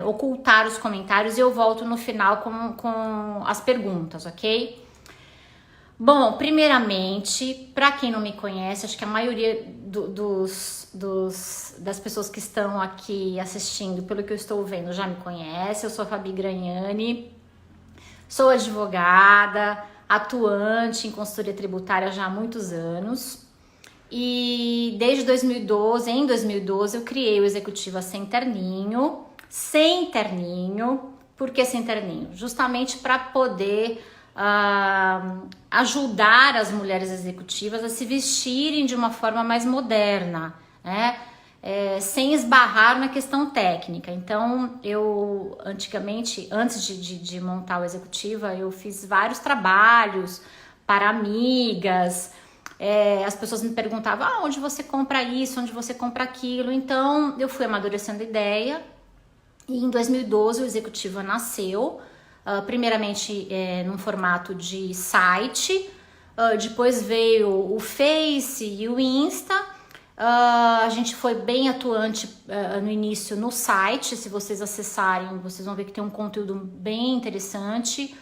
ocultar os comentários e eu volto no final com as perguntas, ok? Bom, primeiramente, para quem não me conhece, acho que a maioria das pessoas que estão aqui assistindo, pelo que eu estou vendo, já me conhece. Eu sou a Fabi Gragnani, sou advogada, atuante em consultoria tributária já há muitos anos. E desde 2012, em 2012, eu criei o Executiva Sem Terninho. Sem terninho. Por que sem terninho? Justamente para poder ajudar as mulheres executivas a se vestirem de uma forma mais moderna, né? Sem esbarrar na questão técnica. Então, eu antigamente, antes de montar o Executiva, eu fiz vários trabalhos para amigas. As pessoas me perguntavam, onde você compra isso, onde você compra aquilo. Então, eu fui amadurecendo a ideia. E em 2012 o Executiva nasceu, primeiramente num formato de site, depois veio o Face e o Insta. A gente foi bem atuante no início no site. Se vocês acessarem, vocês vão ver que tem um conteúdo bem interessante,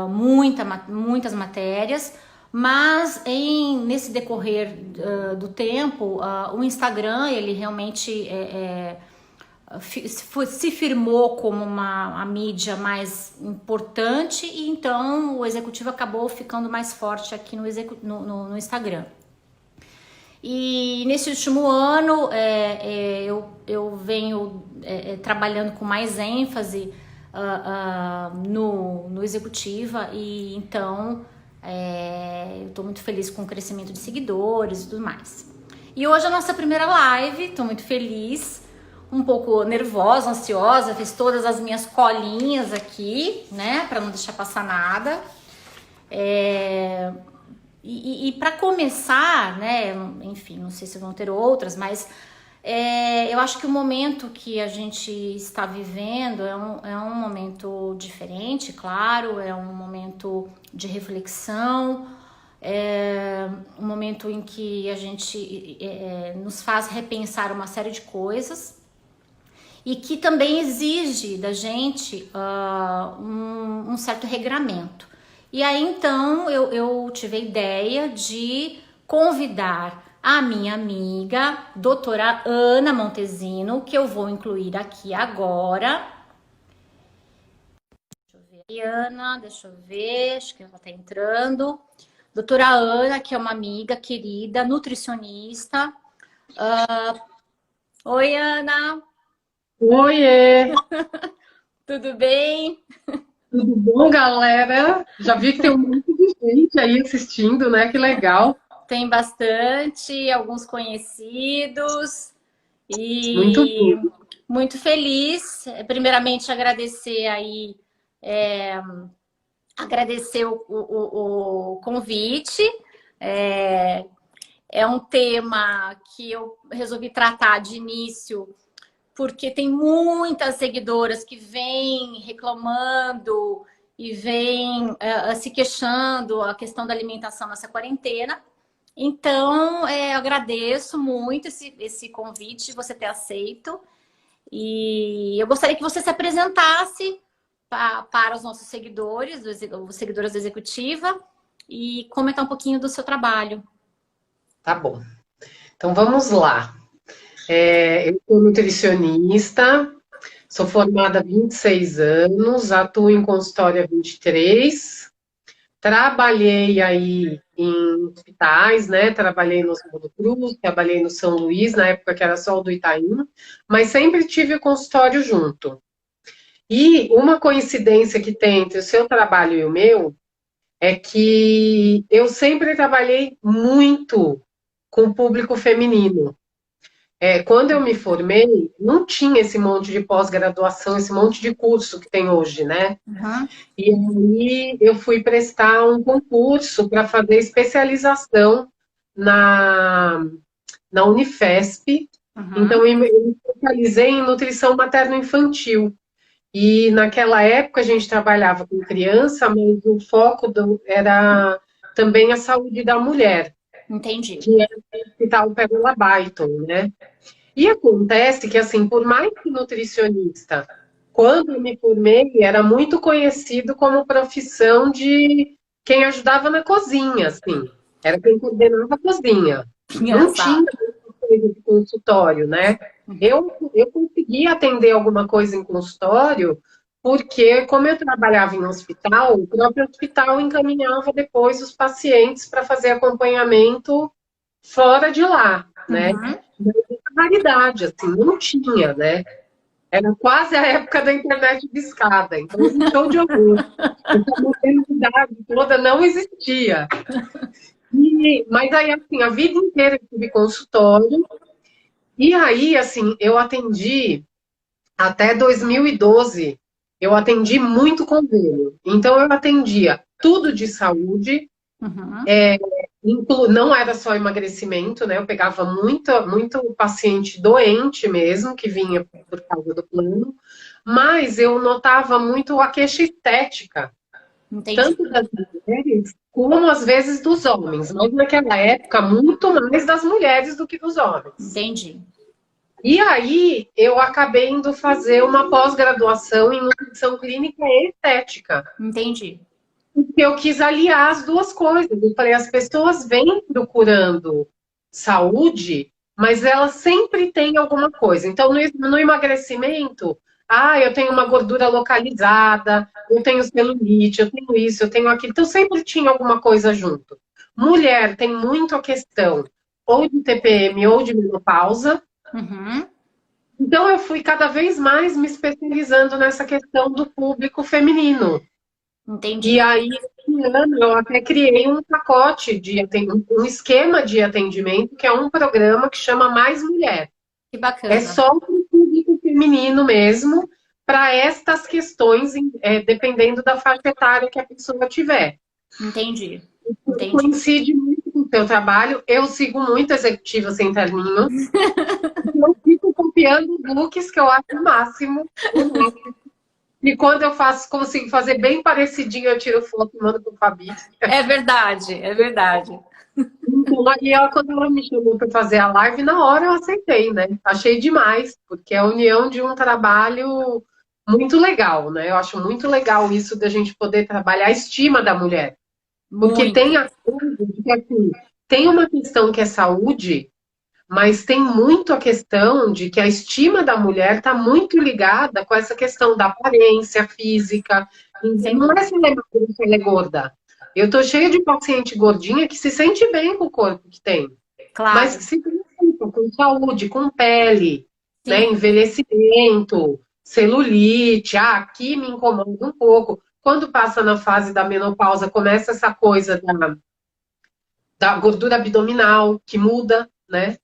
muitas matérias. Mas nesse decorrer do tempo, o Instagram, ele realmente se firmou como a mídia mais importante, e então o Executivo acabou ficando mais forte aqui no Instagram. E nesse último ano eu venho trabalhando com mais ênfase no Executiva, e então eu estou muito feliz com o crescimento de seguidores e tudo mais. E hoje é a nossa primeira live, estou muito feliz, um pouco nervosa, ansiosa, fiz todas as minhas colinhas aqui, né, para não deixar passar nada. E para começar, né, enfim, não sei se vão ter outras, mas eu acho que o momento que a gente está vivendo é um momento diferente, claro, é um momento de reflexão, um momento em que a gente nos faz repensar uma série de coisas, e que também exige da gente um certo regramento. E aí então eu tive a ideia de convidar a minha amiga, doutora Ana Montesino, que eu vou incluir aqui agora. Deixa eu ver, acho que ela está entrando. Doutora Ana, que é uma amiga querida, nutricionista. Oi, Ana. Oiê, Tudo bem? tudo bom, galera? Já vi que tem um monte de gente aí assistindo, né? Que legal. Tem bastante, alguns conhecidos, Muito e bom. muito feliz. Primeiramente, agradecer aí, agradecer o convite. É um tema que eu resolvi tratar de início, porque tem muitas seguidoras que vêm reclamando e vêm se queixando a questão da alimentação nessa quarentena. Então, agradeço muito esse convite, você ter aceito. E eu gostaria que você se apresentasse para os nossos seguidores, os seguidores da Executiva, e comentar um pouquinho do seu trabalho. Tá bom. Então vamos lá. Eu sou nutricionista, sou formada há 26 anos, atuo em consultório há 23. Trabalhei aí em hospitais, né? Trabalhei no Oswaldo Cruz, trabalhei no São Luís, na época que era só o do Itaim, mas sempre tive o consultório junto. E uma coincidência que tem entre o seu trabalho e o meu é que eu sempre trabalhei muito com o público feminino. Quando eu me formei, não tinha esse monte de pós-graduação, esse monte de curso que tem hoje, né? Uhum. E aí eu fui prestar um concurso para fazer especialização na, na Unifesp. Uhum. Então eu me especializei em nutrição materno-infantil. E naquela época a gente trabalhava com criança, mas o foco era também a saúde da mulher, Entendi. que era o Hospital Pérola Baiton, né? E acontece que, assim, por mais que nutricionista quando eu me formei, era muito conhecido como profissão de quem ajudava na cozinha, assim. Era quem coordenava a cozinha. Não tinha Engraçado. muita coisa de consultório, né? Eu consegui atender alguma coisa em consultório porque, como eu trabalhava em hospital, o próprio hospital encaminhava depois os pacientes para fazer acompanhamento fora de lá, né? Uhum. Mas na realidade, assim, não tinha, né? Era quase a época da internet discada, então um show de horror. Essa modernidade toda não existia. Mas aí, assim, a vida inteira eu tive consultório, e aí, assim, eu atendi até 2012, eu atendi muito convênio. Então, eu atendia tudo de saúde, Uhum. não era só emagrecimento, né? Eu pegava muito paciente doente mesmo, que vinha por causa do plano, mas eu notava muito a queixa estética, Entendi. tanto das mulheres como às vezes dos homens, mas naquela época muito mais das mulheres do que dos homens. Entendi. E aí eu acabei indo fazer uma pós-graduação em nutrição clínica e estética. Entendi. Porque eu quis aliar as duas coisas. Eu falei, as pessoas vêm procurando saúde, mas elas sempre têm alguma coisa. Então, no emagrecimento, eu tenho uma gordura localizada, eu tenho celulite, eu tenho isso, eu tenho aquilo. Então, sempre tinha alguma coisa junto. Mulher tem muito a questão ou de TPM ou de menopausa. Uhum. Então, eu fui cada vez mais me especializando nessa questão do público feminino. E Entendi. aí, esse ano, eu até criei um pacote um esquema de atendimento, que é um programa que chama Mais Mulher. Que É bacana. só para o público feminino mesmo, para estas questões, dependendo da faixa etária que a pessoa tiver. Entendi. Entendi. Coincide muito com o seu trabalho. Eu sigo muito Executiva Sem Terninho. Eu fico copiando looks que eu acho o máximo. O máximo. E quando eu consigo fazer bem parecidinho, eu tiro foto e mando pro Fabi. É verdade, é verdade. Então, aí quando ela me chamou para fazer a live, na hora eu aceitei, né? Achei demais, porque é a união de um trabalho muito legal, né? Eu acho muito legal isso da gente poder trabalhar a estima da mulher. Porque tem Muito. a coisa de que, assim, tem uma questão que é saúde, mas tem muito a questão de que a estima da mulher está muito ligada com essa questão da aparência física. Sem Não é dúvida. se ela é magra, se ela é gorda. Eu tô cheia de paciente gordinha que se sente bem com o corpo que tem, mas que Claro. se preocupa com saúde, com pele, né? Sim. Envelhecimento, celulite. Aqui me incomoda um pouco. Quando passa na fase da menopausa, começa essa coisa da gordura abdominal que muda, né?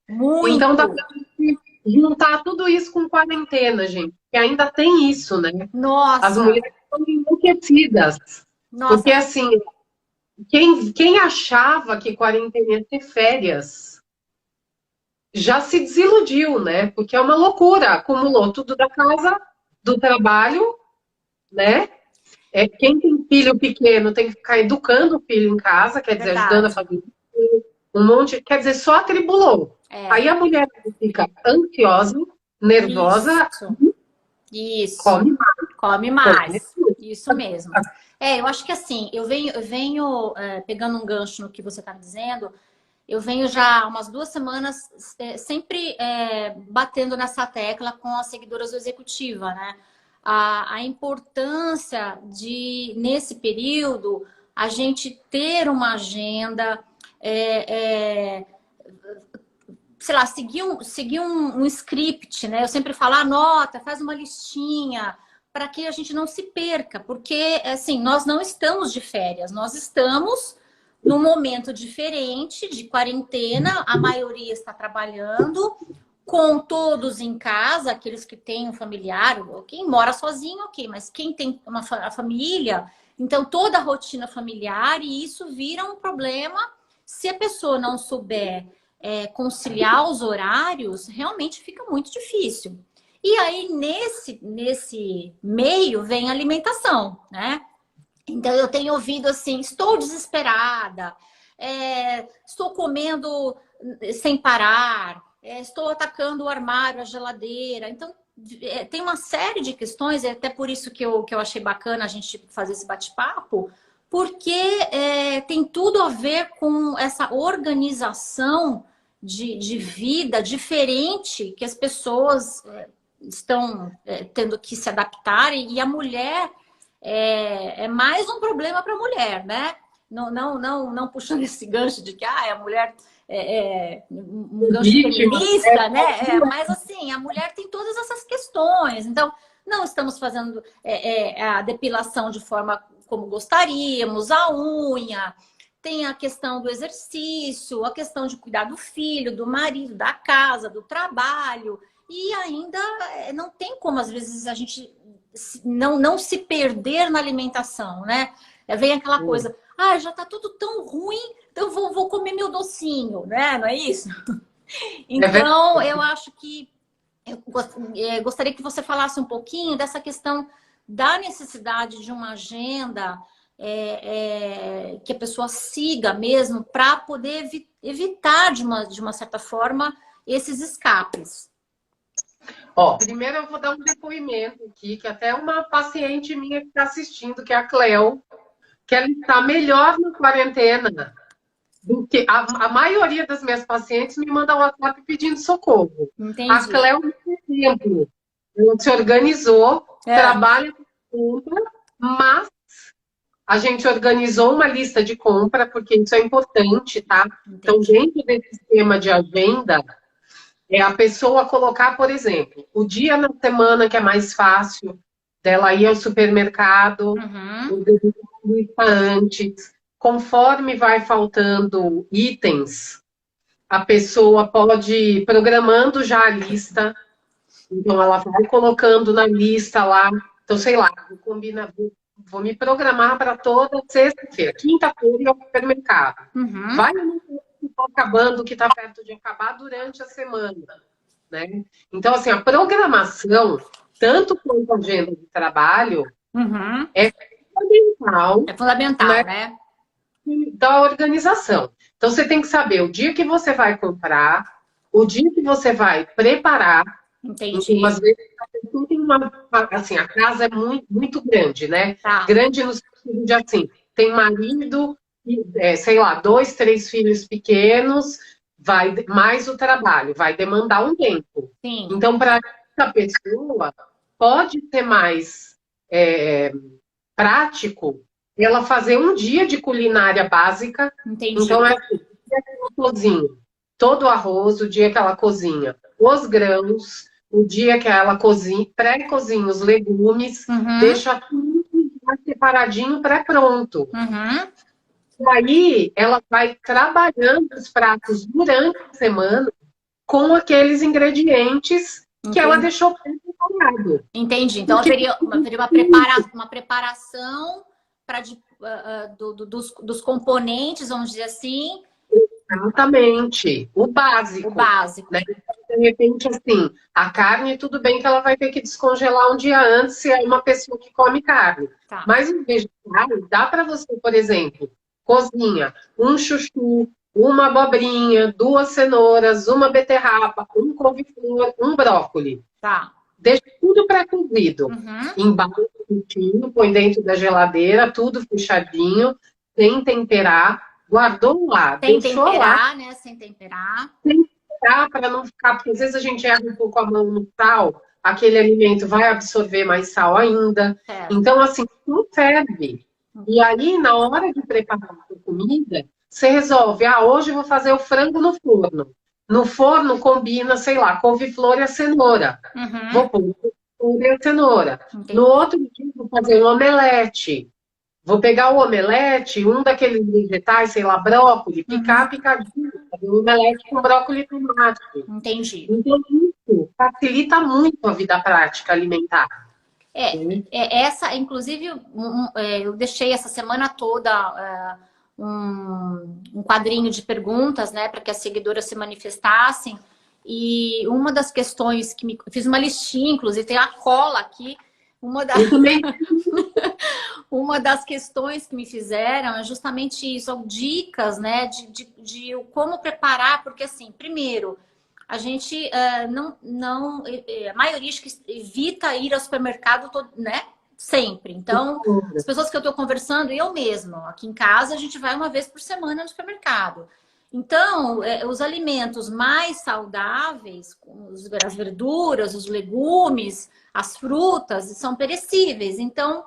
Então dá Muito. pra gente juntar tudo isso com quarentena, gente. Que ainda tem isso, né? As Nossa. mulheres estão enlouquecidas. Porque Nossa. assim, quem achava que quarentena ia ter férias já se desiludiu, né? Porque é uma loucura. Acumulou tudo da casa, do trabalho, né? Quem tem filho pequeno tem que ficar educando o filho em casa, quer dizer, ajudando a Verdade. família. Um monte, quer dizer, só atribulou. É. Aí a mulher fica ansiosa, nervosa, Isso. Isso. come mais, Come come mais. tudo. Isso mesmo. Eu acho que assim, eu venho pegando um gancho no que você está dizendo. Eu venho já há umas 2 semanas sempre batendo nessa tecla com as seguidoras do Executiva, né? A importância de, nesse período, a gente ter uma agenda, é, é, sei lá, seguir um script, né? Eu sempre falo, anota, faz uma listinha, para que a gente não se perca, porque, assim, nós não estamos de férias, nós estamos num momento diferente de quarentena, a maioria está trabalhando, com todos em casa, aqueles que têm um familiar, ou quem mora sozinho, ok, mas quem tem a família, então toda a rotina familiar, e isso vira um problema se a pessoa não souber conciliar os horários, realmente fica muito difícil. E aí, nesse meio, vem a alimentação, né? Então, eu tenho ouvido assim, estou desesperada, estou comendo sem parar, estou atacando o armário, a geladeira. Então, tem uma série de questões, é até por isso que eu achei bacana a gente fazer esse bate-papo, porque tem tudo a ver com essa organização de vida diferente que as pessoas estão tendo que se adaptar, e a mulher é mais um problema para a mulher, né? Não puxando esse gancho de que a mulher um gancho feminista, né? Mas assim, a mulher tem todas essas questões. Então, não estamos fazendo a depilação de forma como gostaríamos, a unha, tem a questão do exercício, a questão de cuidar do filho, do marido, da casa, do trabalho. E ainda não tem como, às vezes, a gente não se perder na alimentação, né? Vem aquela coisa, já tá tudo tão ruim, então vou comer meu docinho, né? Não é isso? Então, eu acho que eu gostaria que você falasse um pouquinho dessa questão da necessidade de uma agenda que a pessoa siga mesmo para poder evitar, de uma certa forma, esses escapes. Primeiro eu vou dar um depoimento aqui, que até uma paciente minha que está assistindo, que é a Cleo, que ela está melhor na quarentena do que a maioria das minhas pacientes me manda um WhatsApp pedindo socorro. Entendi. A Cleo, por exemplo, ela se organizou, trabalha com compra, mas a gente organizou uma lista de compra, porque isso é importante, tá? Entendi. Então, dentro desse sistema de agenda, a pessoa colocar, por exemplo, o dia na semana que é mais fácil dela ir ao supermercado, antes, conforme vai faltando itens, a pessoa pode ir programando já a lista, então ela vai colocando na lista lá, então sei lá, vou me programar para toda sexta-feira, quinta-feira ir ao supermercado. Vai que está acabando, que está perto de acabar durante a semana, né? Então, assim, a programação, tanto quanto a agenda de trabalho, é fundamental. É fundamental, né? Da organização. Então, você tem que saber o dia que você vai comprar, o dia que você vai preparar. Entendi. Então, às vezes, assim, a casa é muito, muito grande, né? Tá. Grande no sentido de, assim, tem marido, sei lá, 2, 3 filhos pequenos, mais o trabalho, vai demandar um tempo. Sim. Então, para essa pessoa, pode ser mais prático ela fazer um dia de culinária básica. Entendi. Então, o dia que ela cozinha todo o arroz, o dia que ela cozinha os grãos, o dia que ela pré-cozinha os legumes, deixa tudo separadinho, pré-pronto. E aí, ela vai trabalhando os pratos durante a semana com aqueles ingredientes que ela deixou preparado. Entendi. Então, teria uma preparação dos componentes, vamos dizer assim. Exatamente. O básico. O básico. Né? De repente, assim, a carne, tudo bem que ela vai ter que descongelar um dia antes se é uma pessoa que come carne. Tá. Mas os vegetais, dá para você, por exemplo, cozinha um chuchu, uma abobrinha, 2 cenouras, uma beterraba, um couve-flor, um brócoli. Tá. Deixa tudo pré-cozido. Embaixo, põe dentro da geladeira, tudo fechadinho, sem temperar. Guardou lá, deixou lá. Né? Sem temperar. Sem temperar, para não ficar... Porque às vezes a gente erra um pouco a mão no sal, aquele alimento vai absorver mais sal ainda. Então, assim, não ferve. E aí, na hora de preparar a comida, você resolve, hoje eu vou fazer o frango no forno. No forno combina, sei lá, couve-flor e a cenoura. Vou pôr couve-flor e a cenoura. Entendi. No outro dia, vou fazer um omelete. Vou pegar o omelete, um daqueles vegetais, sei lá, brócolis, picar picadinho. Fazer um omelete com brócolis e tomate. Entendi. Então, isso facilita muito a vida prática alimentar. Essa, inclusive, eu deixei essa semana toda um quadrinho de perguntas, né, para que as seguidoras se manifestassem. E uma das questões que fiz uma listinha, inclusive, tem a cola aqui. Uma das questões que me fizeram é justamente isso, dicas, né, de como preparar, porque assim, primeiro, a gente a maioria acho que evita ir ao supermercado, né? Sempre. Então, as pessoas que eu estou conversando, eu mesma, aqui em casa, a gente vai uma vez por semana no supermercado. Então, os alimentos mais saudáveis, como as verduras, os legumes, as frutas, são perecíveis. Então,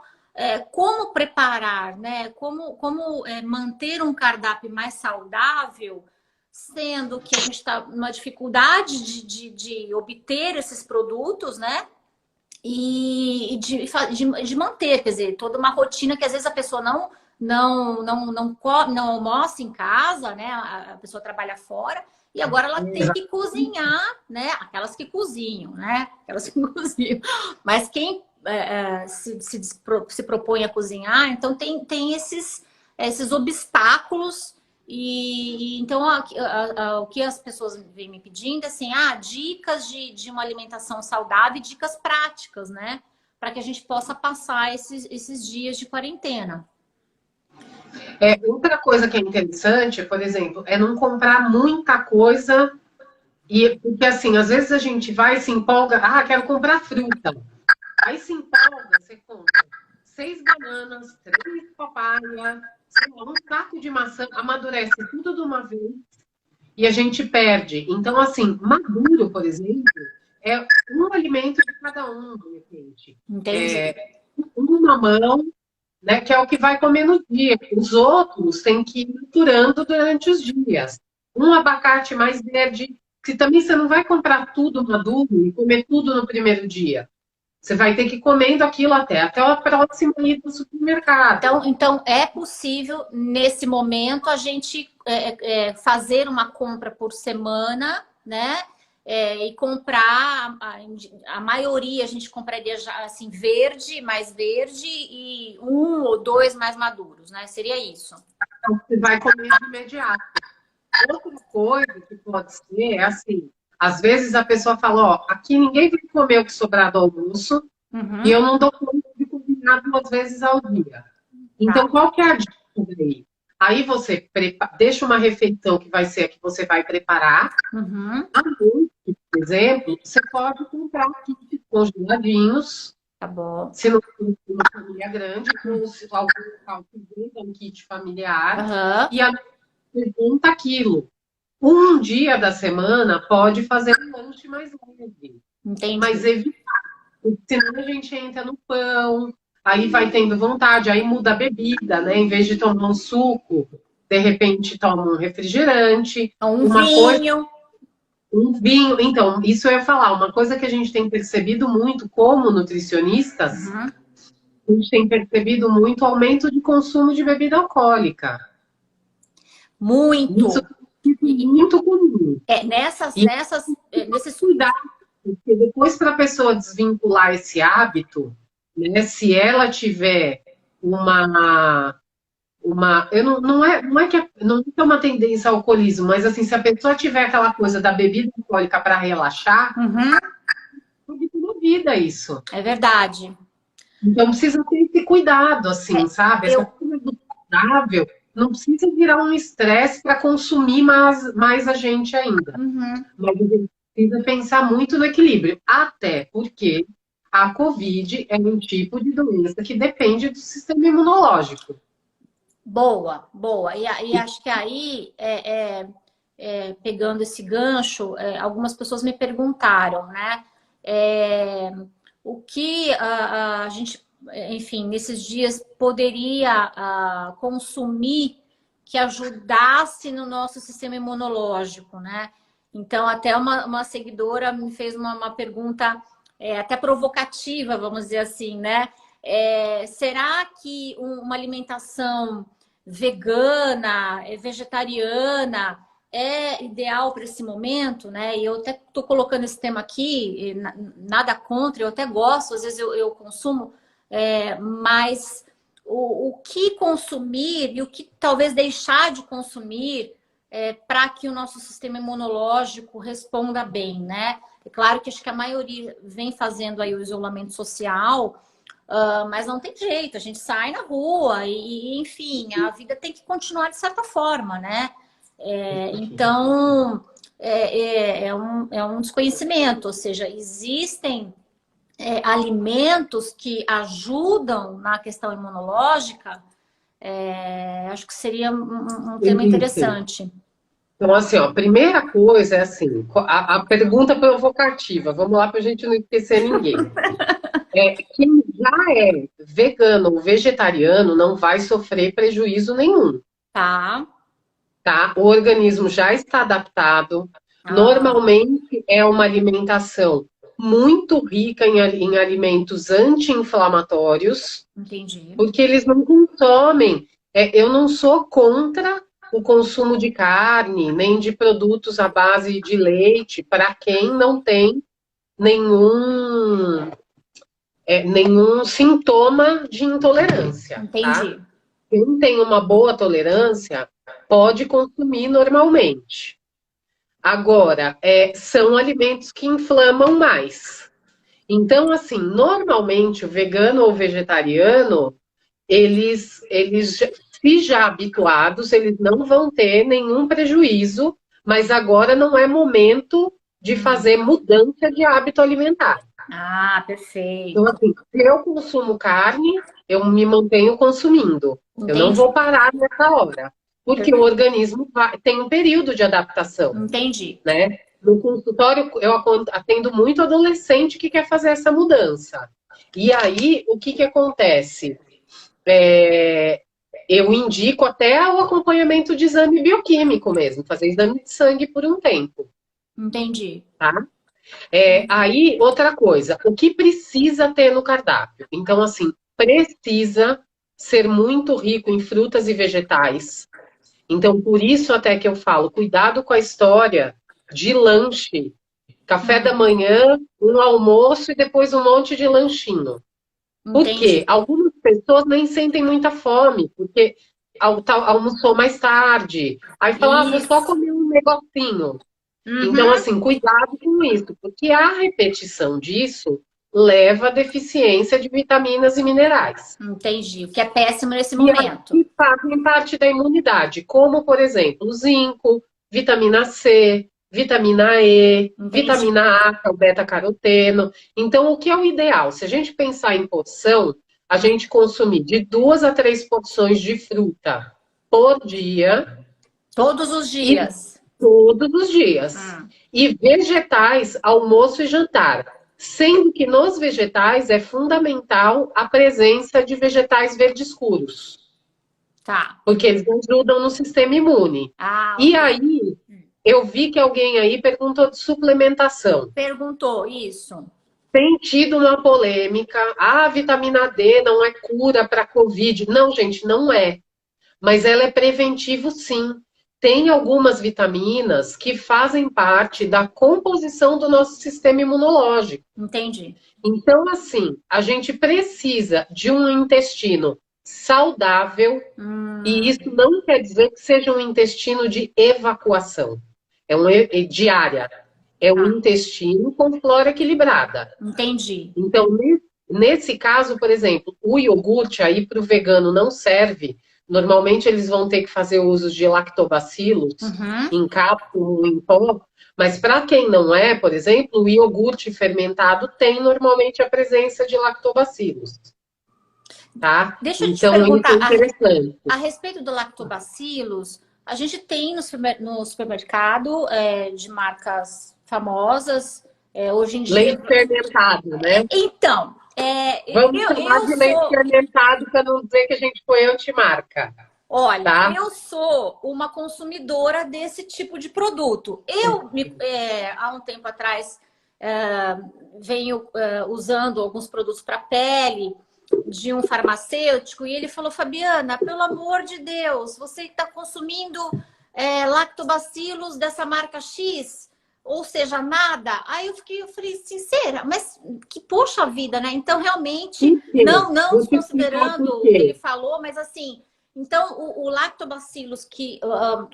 como preparar, né? Como manter um cardápio mais saudável, sendo que a gente está numa dificuldade de obter esses produtos, né? E de manter, quer dizer, toda uma rotina que às vezes a pessoa não almoça em casa, né? A pessoa trabalha fora e agora ela tem que cozinhar, né? Aquelas que cozinham, né? Aquelas que cozinham. Mas quem se propõe a cozinhar, então tem esses obstáculos. E então o que as pessoas vêm me pedindo é assim, dicas de uma alimentação saudável e dicas práticas, né? Para que a gente possa passar esses dias de quarentena. Outra coisa que é interessante, por exemplo, é não comprar muita coisa. Porque assim, às vezes a gente vai e se empolga, quero comprar fruta. Aí se empolga, você compra 6 bananas, 3 papaya, um saco de maçã, amadurece tudo de uma vez e a gente perde. Então, assim, maduro, por exemplo, é um alimento de cada um, de repente. Entendi. Uma mão, né, que é o que vai comer no dia. Os outros têm que ir maturando durante os dias. Um abacate mais verde, que também você não vai comprar tudo maduro e comer tudo no primeiro dia. Você vai ter que ir comendo aquilo até a próxima ida do supermercado. Então é possível, nesse momento, a gente fazer uma compra por semana, né? E comprar, a maioria a gente compraria já assim, mais verde e 1 ou 2 mais maduros, né? Seria isso. Então, você vai comer de imediato. Outra coisa que pode ser é assim, às vezes a pessoa fala, aqui ninguém vai comer o que sobrar do almoço e eu não dou conta de cozinhar 2 vezes ao dia. Então, qual que é a dica aí? Aí você deixa uma refeição que vai ser a que você vai preparar. À noite, por exemplo, você pode comprar kits congeladinhos. Tá bom. Se não for uma família grande, se algum local que venda um kit familiar. E a noite junta aquilo. Um dia da semana pode fazer um lanche mais leve. Entendi. Mas evitar. Porque senão a gente entra no pão, aí vai tendo vontade, aí muda a bebida, né? Em vez de tomar um suco, de repente toma um refrigerante. Um vinho. Um vinho. Então, isso eu ia falar. Uma coisa que a gente tem percebido muito como nutricionistas, a gente tem percebido muito o aumento de consumo de bebida alcoólica. Muito. Isso é muito comum. Nesses cuidados. Porque depois, para a pessoa desvincular esse hábito, né, se ela tiver não é uma tendência ao alcoolismo, mas assim, se a pessoa tiver aquela coisa da bebida alcoólica para relaxar, pode ter uma vida isso. É verdade. Então precisa ter esse cuidado, assim, sabe? Essa coisa do saudável não precisa virar um estresse para consumir mais a gente ainda. Mas a gente precisa pensar muito no equilíbrio, até porque a Covid é um tipo de doença que depende do sistema imunológico. Boa. E acho que aí, pegando esse gancho, algumas pessoas me perguntaram, né? O que a gente, enfim, nesses dias poderia consumir que ajudasse no nosso sistema imunológico, né? Então, até uma seguidora me fez uma pergunta até provocativa, vamos dizer assim, né? Será que uma alimentação vegana, vegetariana, é ideal para esse momento, né? E eu até estou colocando esse tema aqui, nada contra, eu até gosto, às vezes eu consumo, mas o que consumir e o que talvez deixar de consumir para que o nosso sistema imunológico responda bem, né? É claro que acho que a maioria vem fazendo aí o isolamento social, mas não tem jeito, a gente sai na rua e, enfim, a vida tem que continuar de certa forma, né? Então, é um desconhecimento, ou seja, existem alimentos que ajudam na questão imunológica. Acho que seria um tema Existem. interessante. Então, assim, ó, a primeira coisa é assim, a pergunta provocativa, vamos lá para a gente não esquecer ninguém. Quem já é vegano ou vegetariano não vai sofrer prejuízo nenhum, Tá? tá? O organismo já está adaptado. Ah, Normalmente é uma alimentação muito rica em alimentos anti-inflamatórios, entendi. porque eles não consomem. Eu não sou contra o consumo de carne, nem de produtos à base de leite, para quem não tem nenhum, nenhum sintoma de intolerância, tá? Entendi. Quem tem uma boa tolerância pode consumir normalmente. Agora, são alimentos que inflamam mais. Então, assim, normalmente o vegano ou vegetariano, se já habituados, eles não vão ter nenhum prejuízo, mas agora não é momento de fazer mudança de hábito alimentar. Ah, Então, perfeito. assim, se eu consumo carne, eu me mantenho consumindo. Eu não Entendi. vou parar nessa hora, porque o organismo tem um período de adaptação, Entendi. né? No consultório, eu atendo muito adolescente que quer fazer essa mudança. E aí, o que acontece? É, eu indico até o acompanhamento de exame bioquímico mesmo, fazer exame de sangue por um tempo, Entendi. tá? Aí, outra coisa, o que precisa ter no cardápio? Então, assim, precisa ser muito rico em frutas e vegetais. Então, por isso até que eu falo, cuidado com a história de lanche. Café da manhã, um almoço e depois um monte de lanchinho. Por quê? Entendi. Algumas pessoas nem sentem muita fome, porque almoçou mais tarde. Aí fala, vou só Isso. comer um negocinho. Então, Uhum. assim, cuidado com isso, porque a repetição disso leva à deficiência de vitaminas e minerais. Entendi. O que é péssimo nesse E aí momento. que fazem parte da imunidade, como, por exemplo, o zinco, vitamina C, vitamina E, Entendi. vitamina A, que é o beta-caroteno. Então, o que é o ideal? Se a gente pensar em porção, a gente consumir de 2 a 3 porções de fruta por dia Todos os e dias. todos os dias. Hum, E vegetais, almoço e jantar. Sendo que nos vegetais é fundamental a presença de vegetais verdes escuros, tá. porque eles ajudam no sistema imune. Ah, E ok. aí, eu vi que alguém aí perguntou de suplementação. Perguntou isso. Tem tido uma polêmica, a vitamina D não é cura para Covid. Não, gente, não é. Mas ela é preventivo, sim. Tem algumas vitaminas que fazem parte da composição do nosso sistema imunológico. Entendi. Então, assim, a gente precisa de um intestino saudável, e Hum, isso não quer dizer que seja um intestino de evacuação, diária. É um tá. intestino com flora equilibrada. Entendi. Então, nesse caso, por exemplo, o iogurte aí para o vegano não serve. Normalmente eles vão ter que fazer uso de lactobacilos Uhum. em cápsula, em pó. Mas para quem não é, por exemplo, o iogurte fermentado tem normalmente a presença de lactobacilos, tá? Deixa eu te Então isso é perguntar, interessante. a respeito do lactobacilos, a gente tem no supermercado de marcas famosas, hoje em dia. Leite fermentado, né? Então, Vamos chamar eu de leite sou, fermentado para não dizer que a gente foi antimarca, olha, tá? eu sou uma consumidora desse tipo de produto. Há um tempo atrás, é, venho usando alguns produtos para pele de um farmacêutico e ele falou, Fabiana, pelo amor de Deus, você está consumindo lactobacilos dessa marca X, ou seja, nada. Aí eu falei, sincera, mas que poxa vida, né? Então, realmente, Por quê? não Vou te explicar desconsiderando por o que ele quê. falou, mas assim, então o lactobacilos,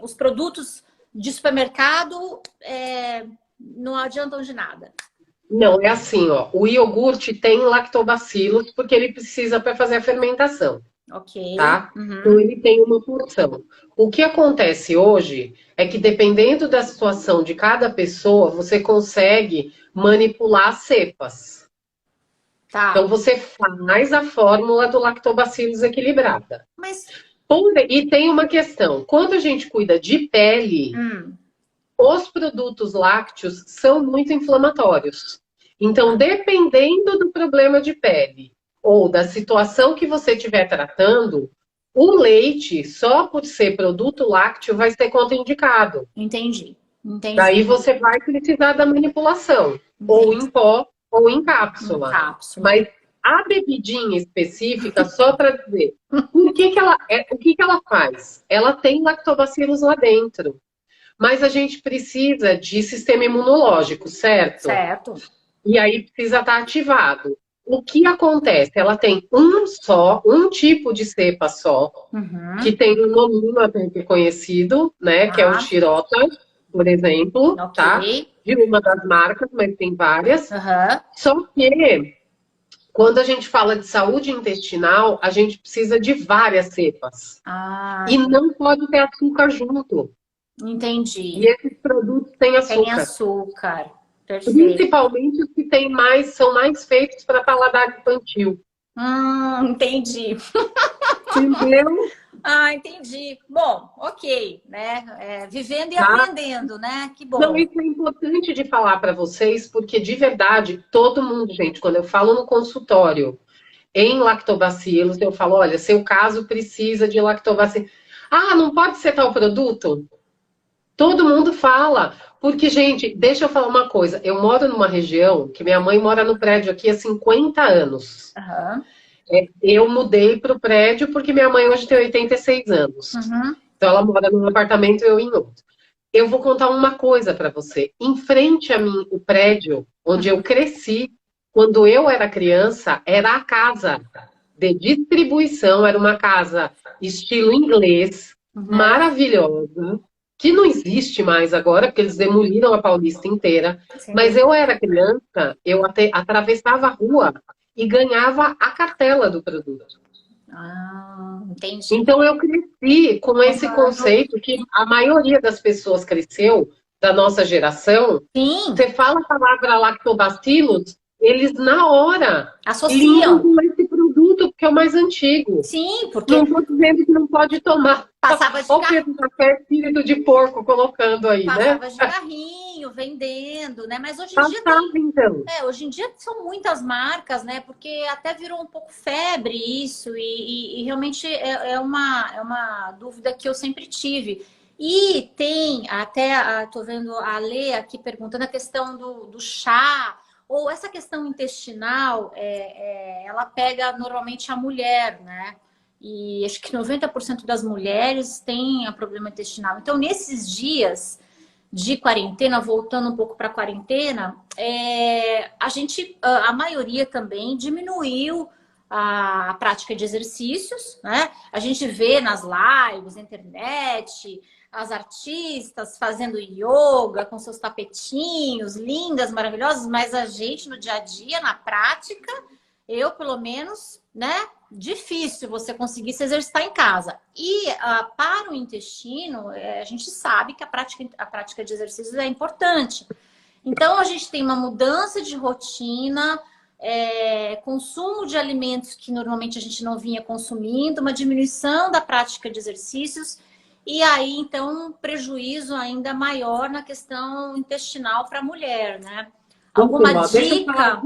os produtos de supermercado, não adiantam de nada. Não, é assim, ó. O iogurte tem lactobacilos porque ele precisa para fazer a fermentação. Ok. tá? Então, Uhum. ele tem uma porção. O que acontece hoje é que, dependendo da situação de cada pessoa, você consegue manipular as cepas. Então, Tá. você faz a fórmula do lactobacillus equilibrada. Mas, E tem uma questão: quando a gente cuida de pele, hum, os produtos lácteos são muito inflamatórios. Então, dependendo do problema de pele ou da situação que você estiver tratando, o leite, só por ser produto lácteo, vai ser contraindicado. entendi. Entendi. Daí você vai precisar da manipulação, ou Entendi. em pó ou em Em cápsula. cápsula. Mas a bebidinha específica, só para dizer, o que que ela faz? Ela tem lactobacilos lá dentro. Mas a gente precisa de sistema imunológico, certo? Certo. E aí precisa estar ativado. O que acontece? Ela tem um tipo de cepa só, que Uhum. tem um nome até que é conhecido, né? Que é o Tá. Shirota, por exemplo, Ok. tá? De uma das marcas, mas tem várias. Aham. Só que quando a gente fala de saúde intestinal, a gente precisa de várias cepas. Ah, E não pode ter açúcar junto. E entendi. esses produtos têm Tem açúcar. açúcar. Perfeito. Principalmente os que têm mais, são mais feitos para paladar infantil. Entendi. Entendeu? Ah, entendi. Bom, ok, né? Vivendo e Tá? aprendendo, né? Que Não, bom. isso é importante de falar para vocês, porque de verdade, todo mundo, gente, quando eu falo no consultório em lactobacilos, eu falo, olha, seu caso precisa de lactobacillus. Ah, não pode ser tal produto? Todo mundo fala. Porque, gente, deixa eu falar uma coisa. Eu moro numa região que minha mãe mora no prédio aqui há 50 anos. Aham. Eu mudei para o prédio porque minha mãe hoje tem 86 anos. Uhum. Então ela mora num apartamento e eu em outro. Eu vou contar uma coisa para você. Em frente a mim, o prédio onde eu cresci, quando eu era criança, era a casa de distribuição, era uma casa estilo inglês, Uhum. maravilhosa, que não existe mais agora, porque eles demoliram a Paulista inteira. Sem Mas dúvida. eu era criança, eu até atravessava a rua e ganhava a cartela do produto. Ah, entendi. Então eu cresci com esse Uhum. conceito que a maioria das pessoas cresceu, da nossa geração. Sim, Você fala a palavra lactobacilos, eles na hora linkam associam. com esse produto, porque é o mais antigo. Sim, Não porque estou dizendo que não pode tomar. passava de Olha o Pedro Café, espírito de porco colocando aí, né? passava de carrinho, vendendo, né? Mas hoje em dia Passava tem, então. hoje em dia são muitas marcas, né? Porque até virou um pouco febre isso e realmente é uma dúvida que eu sempre tive. E tem até, tô vendo a Lê aqui perguntando a questão do chá ou essa questão intestinal, ela pega normalmente a mulher, né? E acho que 90% das mulheres têm a problema intestinal. Então, nesses dias de quarentena, voltando um pouco para a quarentena, a maioria também diminuiu a prática de exercícios, né? A gente vê nas lives, na internet, as artistas fazendo yoga com seus tapetinhos, lindas, maravilhosas, mas a gente no dia a dia, na prática, eu pelo menos, né? Difícil você conseguir se exercitar em casa. E para o intestino, a gente sabe que a prática de exercícios é importante. Então, a gente tem uma mudança de rotina, consumo de alimentos que normalmente a gente não vinha consumindo, uma diminuição da prática de exercícios, e aí, então, um prejuízo ainda maior na questão intestinal para a mulher, né? Alguma Então, ó, deixa eu falar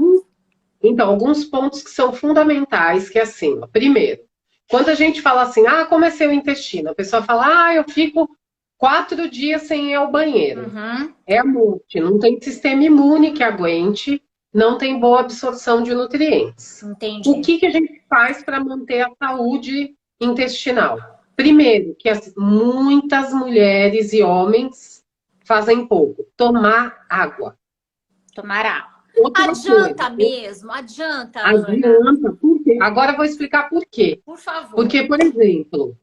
dica? alguns pontos que são fundamentais, que é assim, ó, primeiro, quando a gente fala assim, ah, como é seu intestino? A pessoa fala, ah, eu fico 4 dias sem ir ao banheiro. Uhum, É a morte, não tem sistema imune que aguente, não tem boa absorção de nutrientes. O entendi. que que a gente faz para manter a saúde intestinal? Primeiro, que muitas mulheres e homens fazem pouco, tomar água. Tomará. Outra coisa, Adianta mesmo? Adianta, Ana? adianta, por quê? Agora eu vou explicar por quê. Por favor. Porque, por exemplo,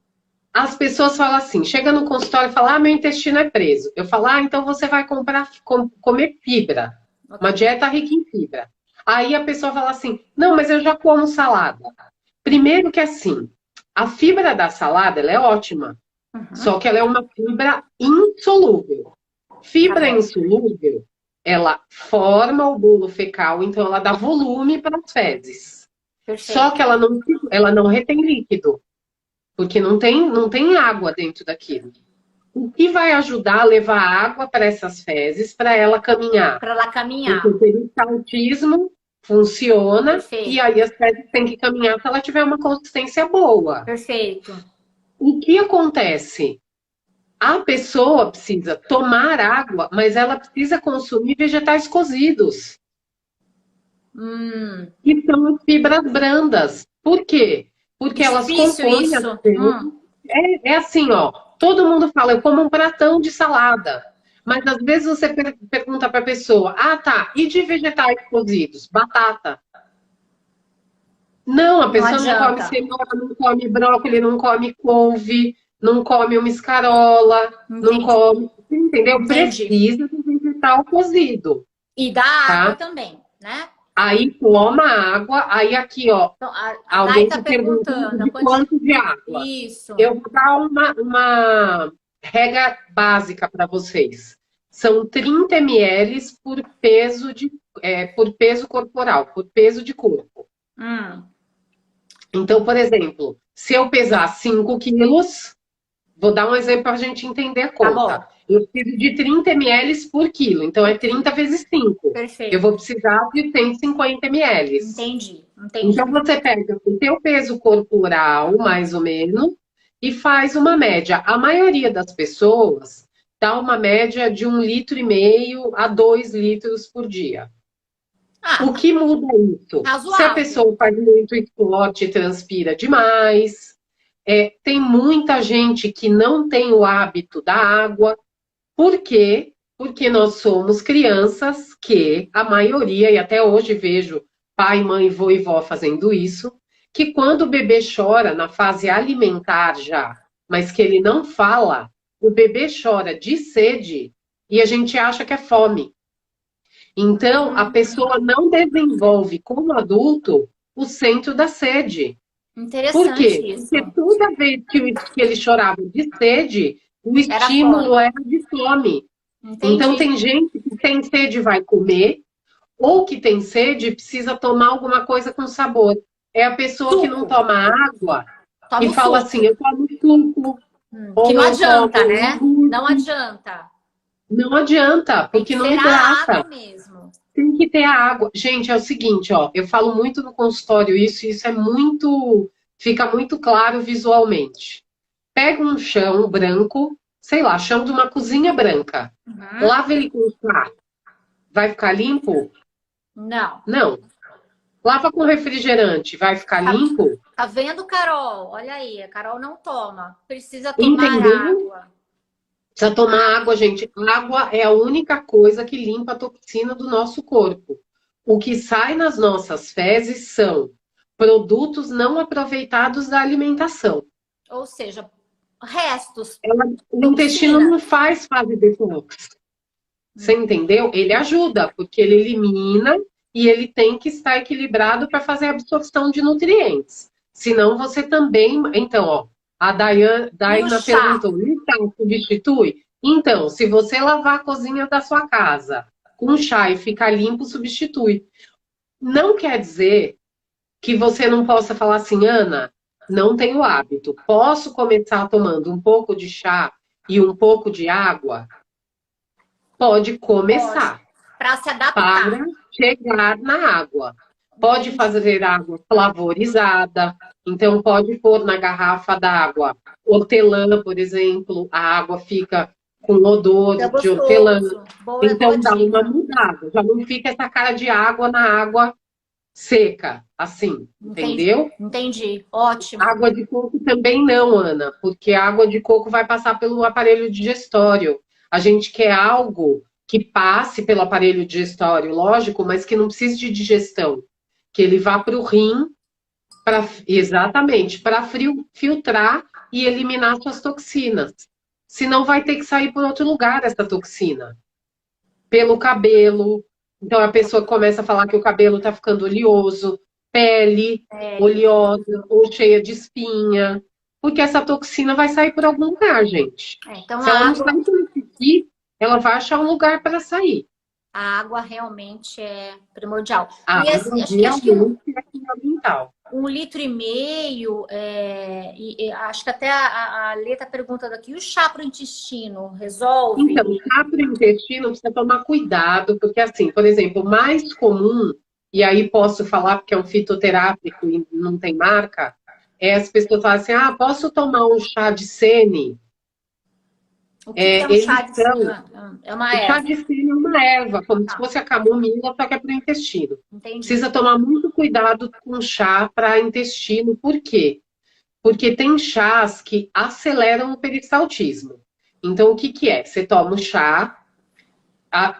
as pessoas falam assim, chega no consultório e fala, ah, meu intestino é preso. Eu falo, ah, então você vai comer fibra, Ok. uma dieta rica em fibra. Aí a pessoa fala assim, não, mas eu já como salada. Primeiro que assim, A fibra da salada, ela é ótima, Uhum. só que ela é uma fibra insolúvel. Tá Fibra bom. insolúvel, ela forma o bolo fecal, então ela dá volume para as fezes. Só que Perfeito. ela não retém líquido, porque não tem água dentro daquilo. O que vai ajudar a levar água para essas fezes, para ela caminhar? Para ela Porque o caminhar. peristaltismo funciona e Perfeito. aí as fezes têm que caminhar se ela tiver uma consistência boa. Perfeito. O que acontece? A pessoa precisa tomar água, mas ela precisa consumir vegetais cozidos, Hum, que são as fibras brandas. Por quê? Porque elas difícil compõem as isso. fezes. É assim, ó. Todo mundo fala, eu como um pratão de salada. Mas às vezes você pergunta para a pessoa, ah, tá, e de vegetais cozidos? Batata. Não, a Não pessoa não come adianta. cenoura, não come brócolis, não come couve, não come uma escarola, não Entendi. come, entendeu? Entendi. Precisa de vegetal cozido, E da água tá? também, né? Aí toma água, aí aqui, ó, Então, a Dai alguém tá está perguntando perguntando a de quanti... quanto de água. Isso. Eu vou dar uma regra básica para vocês. São 30 ml por peso corporal, por peso de corpo. Hum, Então, por exemplo, se eu pesar 5 quilos, vou dar um exemplo para a gente entender a tá conta. bom. Eu preciso de 30 ml por quilo, então é 30 vezes 5. Eu vou Perfeito. precisar de 150 ml. Entendi. Então, Entendi. você pega o teu peso corporal, mais ou menos, e faz uma média. A maioria das pessoas dá uma média de 1,5 litro a 2 litros por dia. O Ah, que muda isso? Se a razoável. pessoa faz muito esporte e transpira demais, tem muita gente que não tem o hábito da água. Por quê? Porque nós somos crianças que, a maioria, e até hoje vejo pai, mãe, vô e vó fazendo isso, que quando o bebê chora na fase alimentar já, mas que ele não fala, o bebê chora de sede e a gente acha que é fome. Então, a pessoa não desenvolve como adulto o centro da sede. Por Interessante quê? Porque isso. toda vez que ele chorava de sede, o Era fome. estímulo era de fome. Então, Entendi. tem gente que tem sede e vai comer, ou que tem sede e precisa tomar alguma coisa com sabor. É a pessoa que não Suco. toma água e Toma o fala assim: suco. eu tomo suco, Que ou não eu tomo adianta, né? Não iogurte. adianta. Não adianta, Tem que porque não ser a água hidrata. mesmo. Tem que ter a água. Gente, é o seguinte, ó, eu falo muito no consultório isso, e isso é muito, fica muito claro visualmente. Pega um chão branco, sei lá, chão de uma cozinha branca. Uhum. Lava ele com chá. Vai ficar limpo? Não. Não. Lava com refrigerante, vai ficar Tá, limpo? tá vendo, Carol? Olha aí, a Carol não toma. Precisa tomar Entendeu? água. Precisa tomar água, gente. Água é a única coisa que limpa a toxina do nosso corpo. O que sai nas nossas fezes são produtos não aproveitados da alimentação. Ou seja, restos, O intestino toxina. não faz fase detox. Você entendeu? Ele ajuda, porque ele elimina e ele tem que estar equilibrado para fazer a absorção de nutrientes. Senão você também. Então, ó, a E o Daina chá? perguntou: e chá substitui? Então, se você lavar a cozinha da sua casa com chá e ficar limpo, substitui. Não quer dizer que você não possa falar assim, Ana, não tenho hábito. Posso começar tomando um pouco de chá e um pouco de água? Pode Pode. começar Para se adaptar. para chegar na água. Pode Entendi. fazer água flavorizada, então pode pôr na garrafa d'água hortelã, por exemplo, a água fica com É odor de hortelã. gostoso. Boa, boa Então dá uma dica. mudada, já não fica essa cara de água na água seca, assim, Entendi. entendeu? Entendi. Ótimo. Água de coco também não, Ana, porque a água de coco vai passar pelo aparelho digestório. A gente quer algo que passe pelo aparelho digestório, lógico, mas que não precise de digestão. Que ele vá para o rim, exatamente, para filtrar e eliminar suas toxinas. Senão vai ter que sair por outro lugar essa toxina. Pelo cabelo. Então a pessoa começa a falar que o cabelo está ficando oleoso, pele É, oleosa ou cheia de espinha. porque essa toxina vai sair por algum lugar, gente. Então Se ela não sair por aqui, ela vai achar um lugar para sair. a água realmente é primordial. A E água acho que realmente é fundamental. 1,5 litro, acho que até a Lê está perguntando aqui, e o chá para o intestino resolve? Então, chá para o intestino precisa tomar cuidado, porque assim, por exemplo, o mais comum, e aí posso falar porque é um fitoterápico e não tem marca, é as pessoas falam assim, ah, posso tomar um chá de sene? O que é um chá Eles de são, é uma o chá erva? de sene é uma erva, como se Tá, fosse a camomila, só que é para o intestino. entendi. Precisa tomar muito cuidado com chá para intestino, por quê? Porque tem chás que aceleram o peristaltismo. Então, o que que é? Você toma o chá,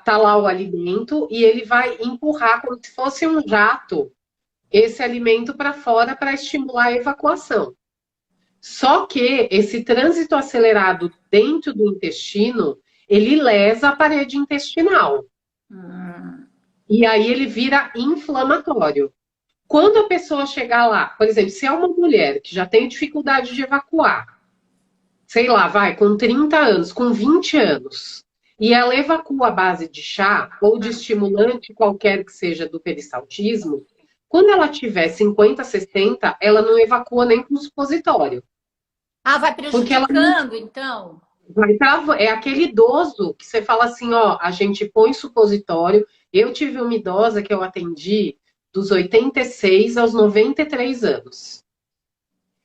tá lá o alimento e ele vai empurrar como se fosse um jato esse alimento para fora para estimular a evacuação. Só que esse trânsito acelerado dentro do intestino, ele lesa a parede intestinal. Hum, E aí ele vira inflamatório. Quando a pessoa chegar lá, por exemplo, se é uma mulher que já tem dificuldade de evacuar, sei lá, vai, com 30 anos, com 20 anos, e ela evacua a base de chá ou de estimulante qualquer que seja do peristaltismo, quando ela tiver 50, 60, ela não evacua nem com supositório. Ah, vai Porque ela não prejudicando, então? vai é aquele idoso que você fala assim, ó, a gente põe supositório. Eu tive uma idosa que eu atendi dos 86 aos 93 anos.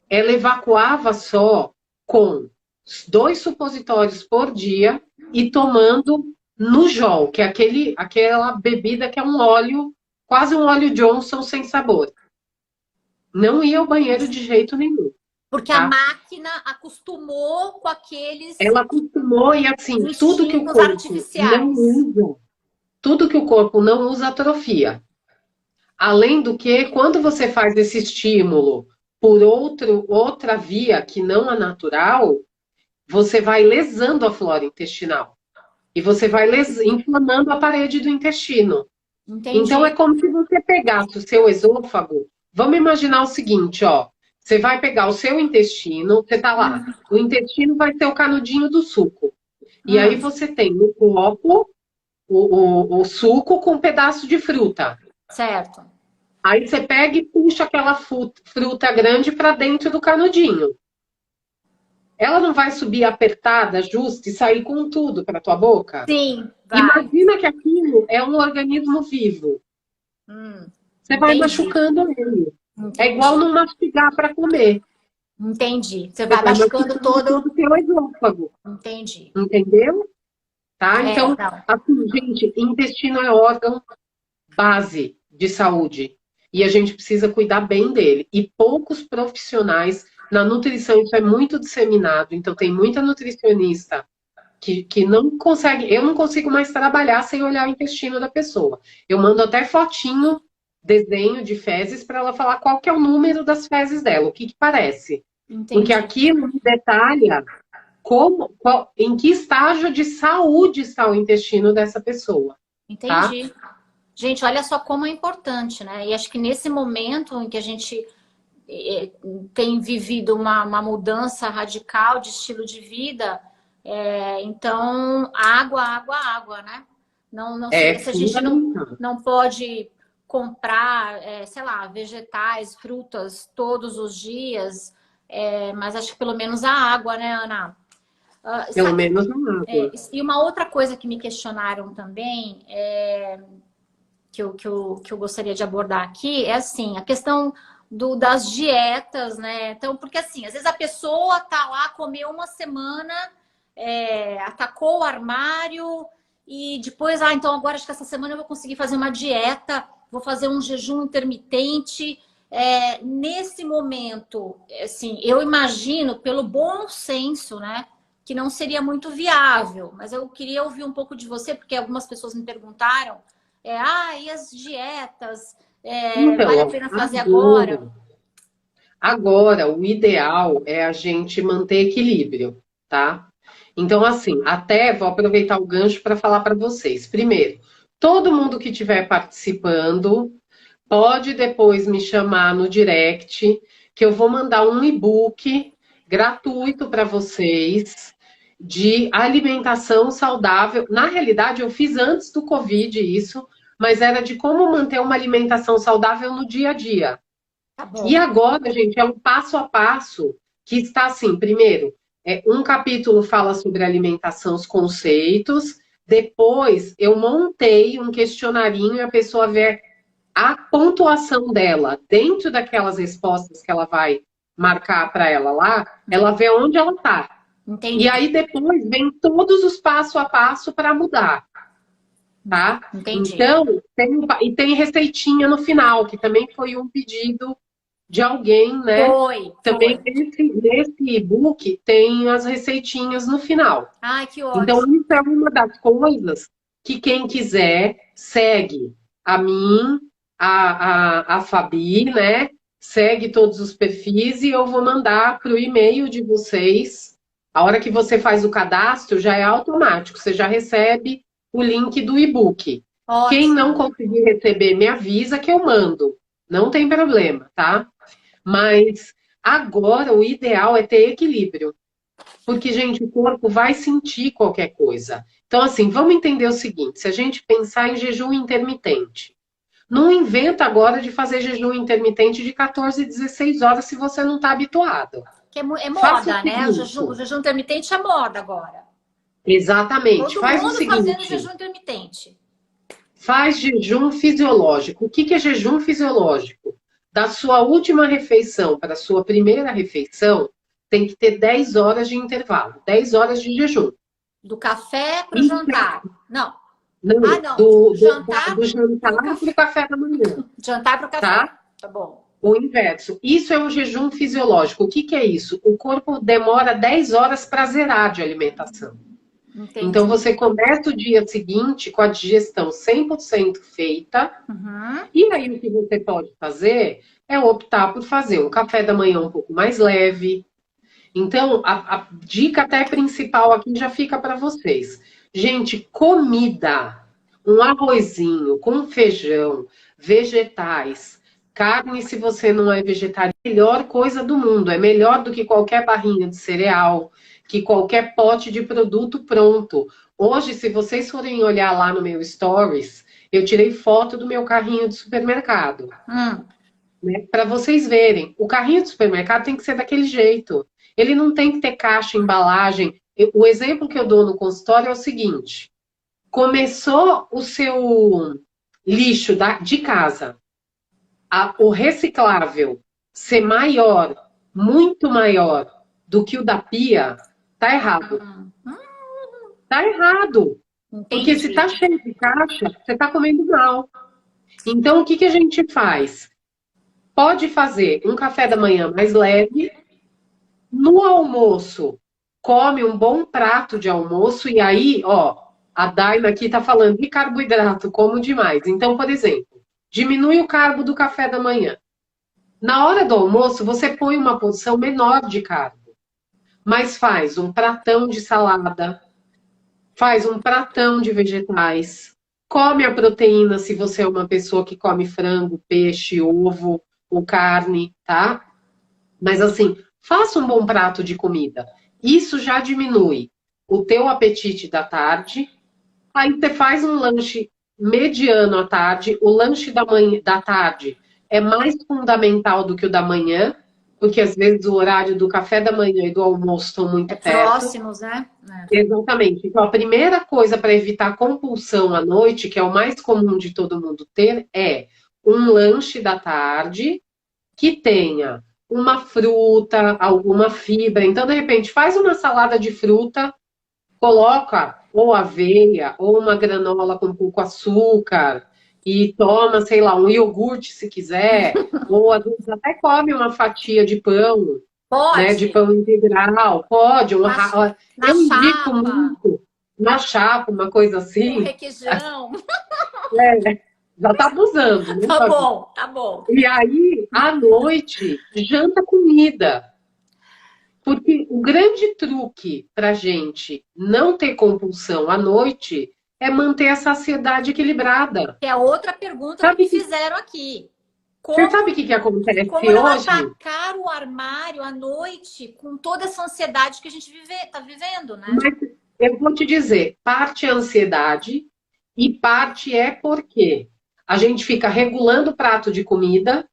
Ela evacuava só com 2 supositórios por dia e tomando Nujol, que é aquela bebida que é um óleo, quase um óleo Johnson sem sabor. Não ia ao banheiro de jeito nenhum, Porque a tá? máquina acostumou com aqueles Ela acostumou e assim, instintos artificiais. tudo que o corpo não usa atrofia. Além do que, quando você faz esse estímulo por outra via que não a natural, você vai lesando a flora intestinal. E você vai inflamando a parede do intestino. Então, é Entendi. como se você pegasse o seu esôfago. Vamos imaginar o seguinte, ó. Você vai pegar o seu intestino, você tá lá. O intestino vai ter o canudinho do suco. E aí Hum, você tem no copo o suco com um pedaço de fruta. certo. Aí você pega e puxa aquela fruta grande para dentro do canudinho. Ela não vai subir apertada, justa e sair com tudo para tua boca? Sim, vai. Imagina que aquilo é um organismo vivo. Você vai Entendi. machucando ele. É igual Entendi. não mastigar para comer. Entendi. Você Você vai vai machucando machucando todo todo. o teu esôfago. Entendi. Entendeu? Tá? É, Então, não. assim, gente, intestino é órgão base de saúde. E a gente precisa cuidar bem dele. E poucos profissionais, na nutrição isso é muito disseminado, então tem muita nutricionista que não consegue, eu não consigo mais trabalhar sem olhar o intestino da pessoa. Eu mando até fotinho, desenho de fezes para ela falar qual que é o número das fezes dela, o que que parece. Porque Entendi. aquilo detalha em que estágio de saúde está o intestino dessa pessoa, tá? Entendi. Gente, olha só como é importante, né? E acho que nesse momento em que a gente tem vivido uma mudança radical de estilo de vida, então água, água, água, né? Não, É se a gente não, fundamental. não pode comprar, sei lá, vegetais, frutas todos os dias, mas acho que pelo menos a água, né, Ana? Pelo menos na água. E uma outra coisa que me questionaram também que eu gostaria de abordar aqui é assim, a questão das dietas, né? Então, porque assim, às vezes a pessoa tá lá, comeu uma semana, atacou o armário e depois, então agora acho que essa semana eu vou conseguir fazer uma dieta, vou fazer um jejum intermitente. Nesse momento, assim, eu imagino, pelo bom senso, né? Que não seria muito viável, mas eu queria ouvir um pouco de você, porque algumas pessoas me perguntaram, e as dietas, Então, vale a ó, pena fazer agora? agora, o ideal é a gente manter equilíbrio, tá? Então, assim, até vou aproveitar o gancho para falar para vocês. Primeiro, todo mundo que estiver participando pode depois me chamar no direct, que eu vou mandar um e-book gratuito para vocês de alimentação saudável. Na realidade, eu fiz antes do Covid isso, mas era de como manter uma alimentação saudável no dia a dia. Tá E bom. agora, gente, é um passo a passo que está assim, primeiro, um capítulo fala sobre alimentação, os conceitos, depois eu montei um questionarinho e a pessoa vê a pontuação dela dentro daquelas respostas que ela vai marcar para ela lá, ela vê onde ela está. E Entendi. aí depois vem todos os passo a passo para mudar, tá? Entendi. Então, tem receitinha no final, que também foi um pedido de alguém, né? Também Foi. nesse e-book tem as receitinhas no final. Ai, que Então, ótimo. isso é uma das coisas que quem quiser segue a mim, a Fabi, né? Segue todos os perfis e eu vou mandar para o e-mail de vocês. A hora que você faz o cadastro, já é automático, você já recebe o link do e-book. Quem não Ótimo. conseguir receber, me avisa que eu mando. Não tem problema, tá? Mas agora o ideal é ter equilíbrio. Porque, gente, o corpo vai sentir qualquer coisa. Então, assim, vamos entender o seguinte: se a gente pensar em jejum intermitente, não inventa agora de fazer jejum intermitente de 14, 16 horas se você não está habituado. Que é Faça o moda, né? seguinte. O jejum intermitente é moda agora. Exatamente. Todo Faz o mundo fazendo seguinte. jejum intermitente. Faz jejum fisiológico. O que é jejum fisiológico? Da sua última refeição para a sua primeira refeição, tem que ter 10 horas de intervalo, 10 horas de jejum. Do café para o Então, jantar. Não. não, Ah, não. do Jantar jantar para o para o café. café da manhã, Jantar para o café. tá? Tá bom. O inverso. Isso é um jejum fisiológico. O que é isso? O corpo demora 10 horas para zerar de alimentação. Então, Entendi. você começa o dia seguinte com a digestão 100% feita. Uhum. E aí, o que você pode fazer é optar por fazer um café da manhã um pouco mais leve. Então, a dica até principal aqui já fica para vocês. Gente, comida, um arrozinho com feijão, vegetais, carne, se você não é vegetariano, é a melhor coisa do mundo. É melhor do que qualquer barrinha de cereal, que qualquer pote de produto pronto. Hoje, se vocês forem olhar lá no meu stories, eu tirei foto do meu carrinho de supermercado, Hum. né? Para vocês verem, o carrinho de supermercado tem que ser daquele jeito. Ele não tem que ter caixa, embalagem. O exemplo que eu dou no consultório é o seguinte: começou o seu lixo de casa, o reciclável ser maior, muito maior do que o da pia, tá errado. Hum. Tá errado. Porque se tá Entendi. cheio de caixa, você tá comendo mal. Então, o que que a gente faz? Pode fazer um café da manhã mais leve. No almoço, come um bom prato de almoço. E aí, ó, a Daina aqui tá falando de carboidrato, como demais. Então, por exemplo, diminui o carbo do café da manhã. Na hora do almoço, você põe uma porção menor de carbo, mas faz um pratão de salada, faz um pratão de vegetais, come a proteína se você é uma pessoa que come frango, peixe, ovo ou carne, tá? Mas assim, faça um bom prato de comida. Isso já diminui o teu apetite da tarde. Aí você faz um lanche mediano à tarde. O lanche da tarde é mais fundamental do que o da manhã, porque às vezes o horário do café da manhã e do almoço estão É muito perto. próximos, né? Exatamente. Então, a primeira coisa para evitar compulsão à noite, que é o mais comum de todo mundo ter, é um lanche da tarde que tenha uma fruta, alguma fibra. Então, de repente, faz uma salada de fruta, coloca ou aveia ou uma granola com pouco açúcar e toma, sei lá, um iogurte se quiser, ou às vezes até come uma fatia de pão, né, de Pode. pão integral, pode, Na, na eu indico chapa, muito uma chapa, uma coisa com assim, requeijão. já tá abusando, né? Tá bom, tá bom. E aí, à noite, janta comida. Porque o grande truque para gente não ter compulsão à noite é manter a saciedade equilibrada. Que é outra pergunta que me Sabe? fizeram aqui. Você Como, sabe o que acontece como não hoje? atacar o armário à noite com toda essa ansiedade que a gente tá vivendo, né? Mas eu vou te dizer, parte é ansiedade e parte é porque a gente fica regulando o prato de comida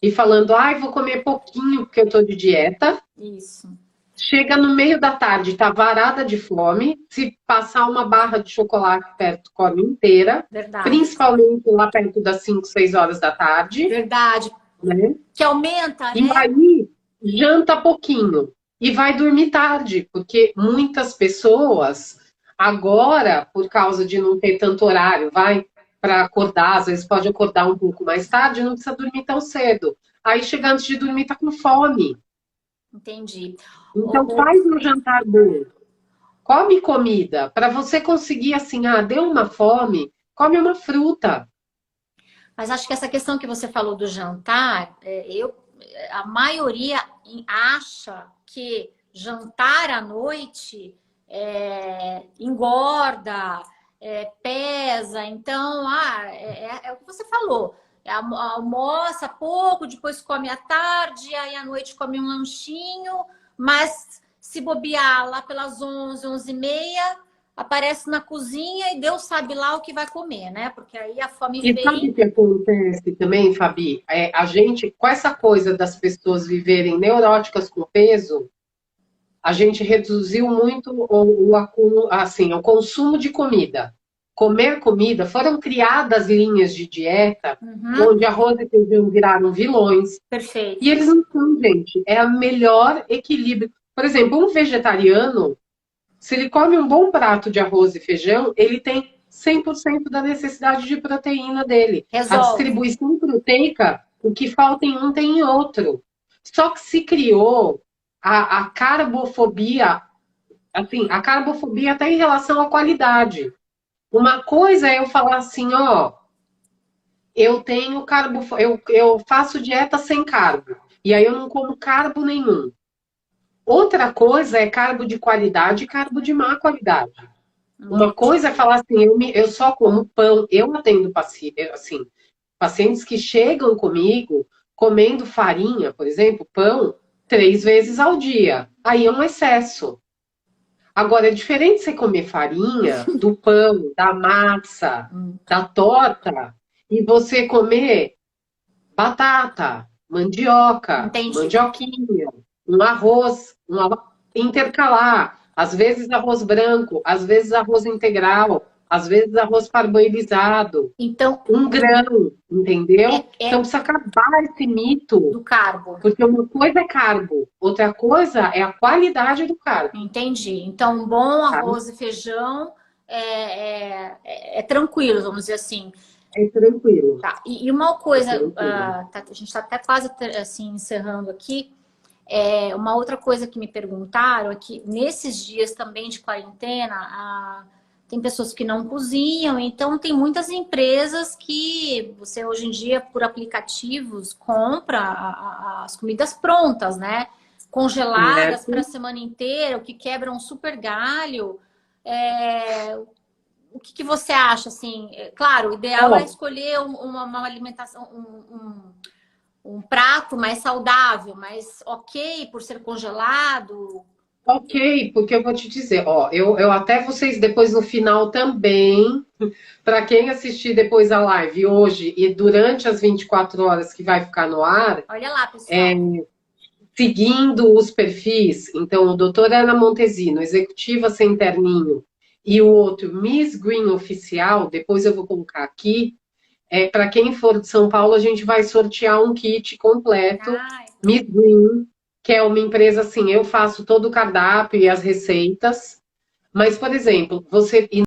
e falando, ai, vou comer pouquinho porque eu tô de dieta. Isso. Chega no meio da tarde, tá varada de fome. Se passar uma barra de chocolate perto, come inteira. Verdade. Principalmente lá perto das 5, 6 horas da tarde, Verdade. né? Que aumenta, E né? aí janta pouquinho e vai dormir tarde, porque muitas pessoas agora, por causa de não ter tanto horário, vai para acordar, às vezes pode acordar um pouco mais tarde, não precisa dormir tão cedo. Aí chega antes de dormir tá com fome. Entendi. Então O- faz um jantar bom. Come comida para você conseguir assim, deu uma fome, come uma fruta. Mas acho que essa questão que você falou do jantar, a maioria acha que jantar à noite engorda, pesa. Então, é o que você falou. Almoça pouco, depois come à tarde, aí à noite come um lanchinho, mas se bobear lá pelas 11, 11h30, aparece na cozinha e Deus sabe lá o que vai comer, né? Porque aí a fome E sabe o vem. que acontece também, Fabi? A gente, com essa coisa das pessoas viverem neuróticas com peso, a gente reduziu muito o consumo de comida. Comer comida, foram criadas linhas de dieta Uhum, onde arroz e feijão viraram vilões. E perfeito. eles não são, gente. É o melhor equilíbrio. Por exemplo, um vegetariano, se ele come um bom prato de arroz e feijão, ele tem 100% da necessidade de proteína dele. A Resolve. distribuição proteica, o que falta em um tem em outro. Só que se criou a carbofobia, assim, a carbofobia até em relação à qualidade. Uma coisa é eu falar assim, ó, eu tenho eu faço dieta sem carbo, e aí eu não como carbo nenhum. Outra coisa é carbo de qualidade e carbo de má qualidade. Uma Entendi. coisa é falar assim, eu só como pão, eu atendo assim, pacientes que chegam comigo comendo farinha, por exemplo, pão, 3 vezes ao dia. Aí é um excesso. Agora, é diferente você comer farinha do pão, da massa, da torta, e você comer batata, mandioca, Entendi. mandioquinha, intercalar. Às vezes arroz branco, às vezes arroz integral, às vezes arroz parboilizado, Então, um grão, entendeu? Então é precisa acabar esse mito, do carbo. porque uma coisa é carbo, outra coisa é a qualidade do carbo. Entendi. Então, um bom Tá? arroz e feijão é tranquilo, vamos dizer assim. É tranquilo, Tá. E uma é coisa, tranquilo. a gente está até quase assim encerrando aqui. Uma outra coisa que me perguntaram é que nesses dias também de quarentena, tem pessoas que não cozinham, então tem muitas empresas que você hoje em dia, por aplicativos, compra as comidas prontas, né? Congeladas para a Certo? semana inteira, o que quebra um super galho. É, o que você acha, assim? Claro, o ideal é Ó, escolher uma alimentação, um prato mais saudável, mas ok por ser congelado. ok, porque eu vou te dizer, ó, eu até vocês depois no final também, para quem assistir depois a live hoje e durante as 24 horas que vai ficar no ar, Olha lá, pessoal. seguindo os perfis, então o doutor Ana Montesino, executiva sem terninho, e o outro Miss Green Oficial, depois eu vou colocar aqui, para quem for de São Paulo, a gente vai sortear um kit completo, Ai, Miss Green, que é uma empresa assim, eu faço todo o cardápio e as receitas, mas, por exemplo, você